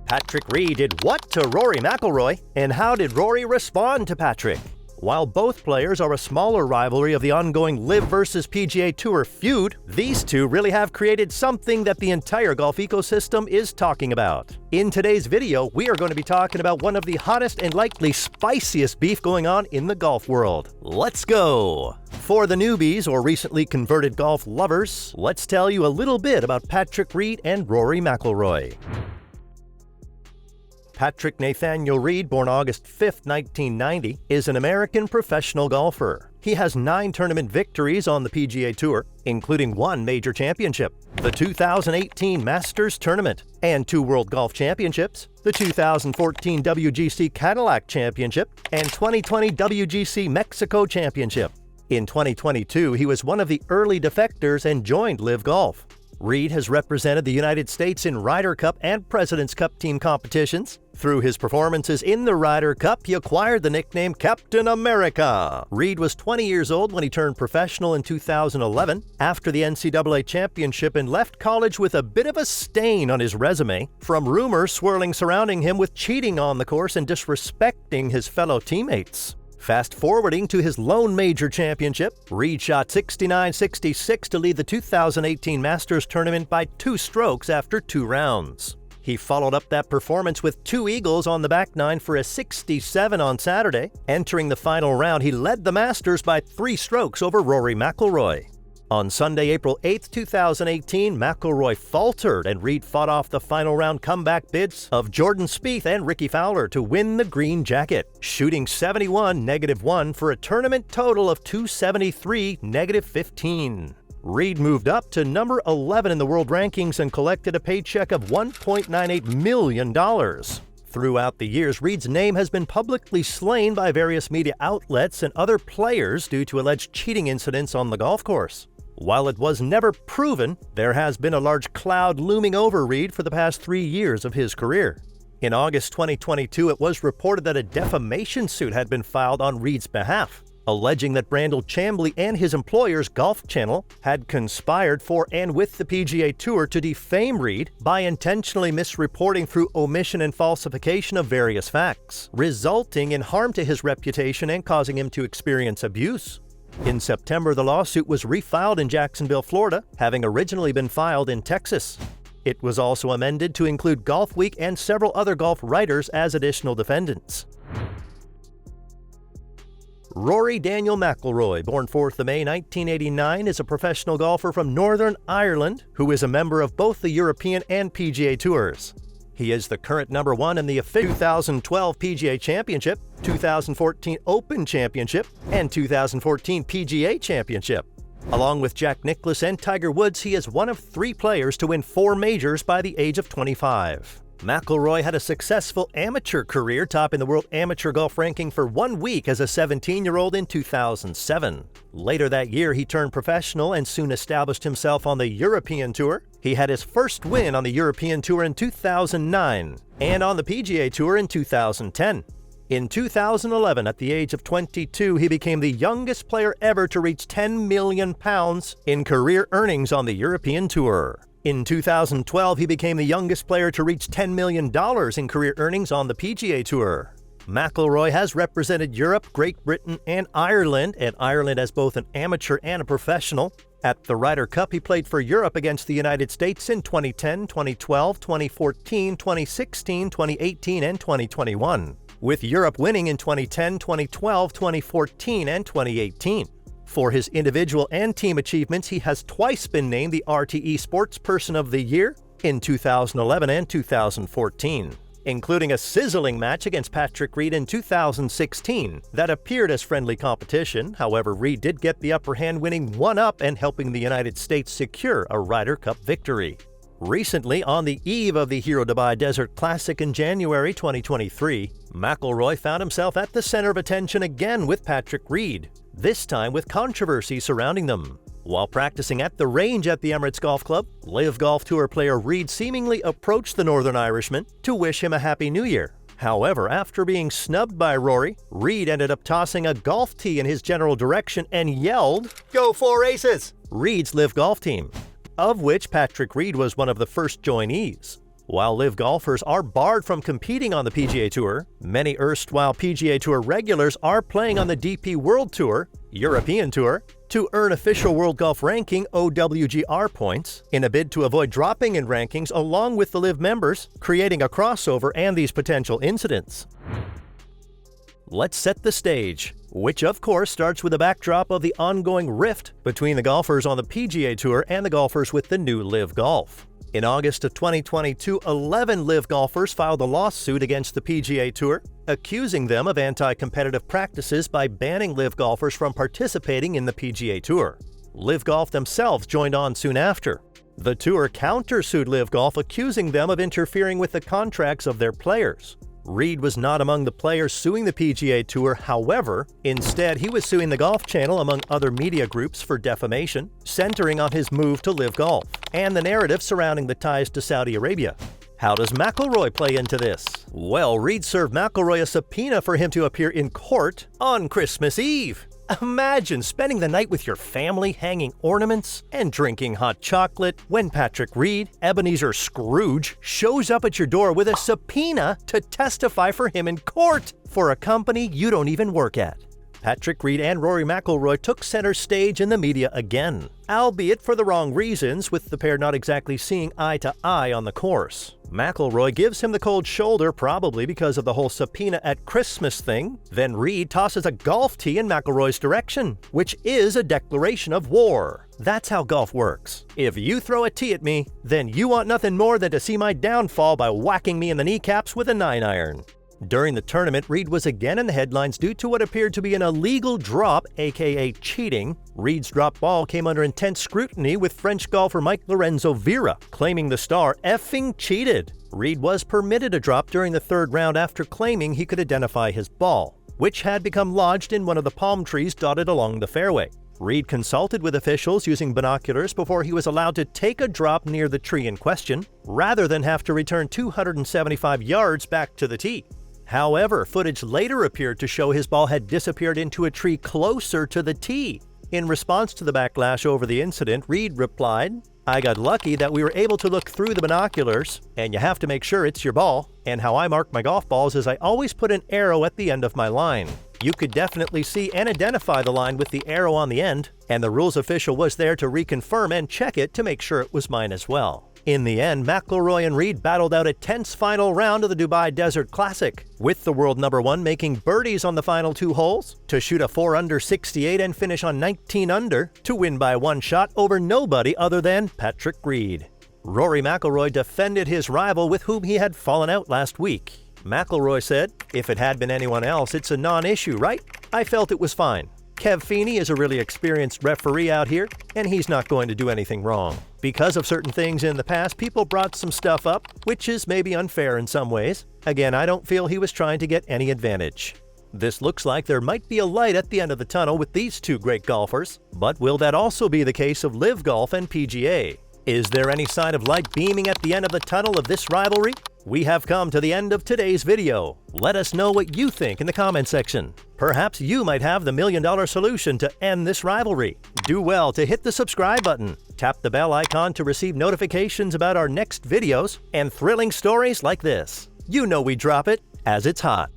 Patrick Reed did what to Rory McIlroy, and how did Rory respond to Patrick? While both players are a smaller rivalry of the ongoing LIV versus PGA Tour feud, these two really have created something that the entire golf ecosystem is talking about. In today's video, we are going to be talking about one of the hottest and likely spiciest beef going on in the golf world. Let's go! For the newbies or recently converted golf lovers, let's tell you a little bit about Patrick Reed and Rory McIlroy. Patrick Nathaniel Reed, born August 5, 1990, is an American professional golfer. He has 9 tournament victories on the PGA Tour, including 1 major championship, the 2018 Masters Tournament, and 2 World Golf Championships, the 2014 WGC Cadillac Championship, and 2020 WGC Mexico Championship. In 2022, he was one of the early defectors and joined LIV Golf. Reed has represented the United States in Ryder Cup and President's Cup team competitions. Through his performances in the Ryder Cup, he acquired the nickname Captain America. Reed was 20 years old when he turned professional in 2011 after the NCAA championship and left college with a bit of a stain on his resume from rumors swirling surrounding him with cheating on the course and disrespecting his fellow teammates. Fast forwarding to his lone major championship, Reed shot 69-66 to lead the 2018 Masters Tournament by 2 strokes after 2 rounds. He followed up that performance with 2 eagles on the back 9 for a 67 on Saturday. Entering the final round, he led the Masters by 3 strokes over Rory McIlroy. On Sunday, April 8, 2018, McIlroy faltered and Reed fought off the final round comeback bids of Jordan Spieth and Rickie Fowler to win the green jacket, shooting 71-1 for a tournament total of 273-15. Reed moved up to number 11 in the world rankings and collected a paycheck of $1.98 million. Throughout the years, Reed's name has been publicly slain by various media outlets and other players due to alleged cheating incidents on the golf course. While it was never proven, there has been a large cloud looming over Reed for the past 3 years of his career. In August 2022, it was reported that a defamation suit had been filed on Reed's behalf, alleging that Brandel Chamblee and his employer's Golf Channel had conspired for and with the PGA Tour to defame Reed by intentionally misreporting through omission and falsification of various facts, resulting in harm to his reputation and causing him to experience abuse. In September, the lawsuit was refiled in Jacksonville, Florida, having originally been filed in Texas. It was also amended to include Golf Week and several other golf writers as additional defendants. Rory Daniel McIlroy, born 4th of May 1989, is a professional golfer from Northern Ireland who is a member of both the European and PGA Tours. He is the current number 1 in the official 2012 PGA Championship, 2014 Open Championship, and 2014 PGA Championship. Along with Jack Nicklaus and Tiger Woods, he is one of 3 players to win 4 majors by the age of 25. McIlroy had a successful amateur career, topping the World Amateur Golf ranking for 1 week as a 17-year-old in 2007. Later that year, he turned professional and soon established himself on the European Tour. He had his first win on the European Tour in 2009 and on the PGA Tour in 2010. In 2011, at the age of 22, he became the youngest player ever to reach £10 million in career earnings on the European Tour. In 2012, he became the youngest player to reach $10 million in career earnings on the PGA Tour. McIlroy has represented Europe, Great Britain, and Ireland as both an amateur and a professional. At the Ryder Cup, he played for Europe against the United States in 2010, 2012, 2014, 2016, 2018, and 2021, with Europe winning in 2010, 2012, 2014, and 2018. For his individual and team achievements, he has twice been named the RTE Sportsperson of the Year in 2011 and 2014, including a sizzling match against Patrick Reed in 2016 that appeared as friendly competition. However, Reed did get the upper hand, winning 1-up and helping the United States secure a Ryder Cup victory. Recently, on the eve of the Hero Dubai Desert Classic in January 2023, McIlroy found himself at the center of attention again with Patrick Reed, this time with controversy surrounding them. While practicing at the range at the Emirates Golf Club, LIV Golf Tour player Reed seemingly approached the Northern Irishman to wish him a Happy New Year. However, after being snubbed by Rory, Reed ended up tossing a golf tee in his general direction and yelled, "Go 4 aces!" Reed's LIV Golf team, of which Patrick Reed was one of the first joinees. While LIV golfers are barred from competing on the PGA Tour, many erstwhile PGA Tour regulars are playing on the DP World Tour, European Tour, to earn official World Golf Ranking (OWGR) points in a bid to avoid dropping in rankings along with the LIV members, creating a crossover and these potential incidents. Let's set the stage, which of course starts with a backdrop of the ongoing rift between the golfers on the PGA Tour and the golfers with the new LIV Golf. In August of 2022, 11 LIV golfers filed a lawsuit against the PGA Tour, accusing them of anti-competitive practices by banning LIV golfers from participating in the PGA Tour. LIV Golf themselves joined on soon after. The Tour countersued LIV Golf, accusing them of interfering with the contracts of their players. Reed was not among the players suing the PGA Tour, however, instead he was suing the Golf Channel among other media groups for defamation, centering on his move to LIV Golf, and the narrative surrounding the ties to Saudi Arabia. How does McIlroy play into this? Well, Reed served McIlroy a subpoena for him to appear in court on Christmas Eve. Imagine spending the night with your family hanging ornaments and drinking hot chocolate when Patrick Reed, Ebenezer Scrooge, shows up at your door with a subpoena to testify for him in court for a company you don't even work at. Patrick Reed and Rory McIlroy took center stage in the media again, albeit for the wrong reasons, with the pair not exactly seeing eye to eye on the course. McIlroy gives him the cold shoulder, probably because of the whole subpoena at Christmas thing. Then Reed tosses a golf tee in McIlroy's direction, which is a declaration of war. That's how golf works. If you throw a tee at me, then you want nothing more than to see my downfall by whacking me in the kneecaps with a 9-iron. During the tournament, Reed was again in the headlines due to what appeared to be an illegal drop, aka cheating. Reed's drop ball came under intense scrutiny, with French golfer Mike Lorenzo Vera claiming the star effing cheated. Reed was permitted a drop during the third round after claiming he could identify his ball, which had become lodged in one of the palm trees dotted along the fairway. Reed consulted with officials using binoculars before he was allowed to take a drop near the tree in question, rather than have to return 275 yards back to the tee. However, footage later appeared to show his ball had disappeared into a tree closer to the tee. In response to the backlash over the incident, Reed replied, "I got lucky that we were able to look through the binoculars, and you have to make sure it's your ball. And how I mark my golf balls is I always put an arrow at the end of my line. You could definitely see and identify the line with the arrow on the end, and the rules official was there to reconfirm and check it to make sure it was mine as well." In the end, McIlroy and Reed battled out a tense final round of the Dubai Desert Classic, with the world number one making birdies on the final 2 holes to shoot a 4-under 68 and finish on 19 under to win by 1 shot over nobody other than Patrick Reed. Rory McIlroy defended his rival with whom he had fallen out last week. McIlroy said, "If it had been anyone else, it's a non-issue, right? I felt it was fine. 𝗚𝗡𝗍𝗄 is a really experienced referee out here, and he's not going to do anything wrong. Because of certain things in the past, people brought some stuff up, which is maybe unfair in some ways. Again, I don't feel he was trying to get any advantage." This looks like there might be a light at the end of the tunnel with these two great golfers, but will that also be the case of LIV Golf and PGA? Is there any sign of light beaming at the end of the tunnel of this rivalry? We have come to the end of today's video. Let us know what you think in the comment section. Perhaps you might have the $1 million solution to end this rivalry. Do well to hit the subscribe button, tap the bell icon to receive notifications about our next videos, and thrilling stories like this. You know we drop it as it's hot.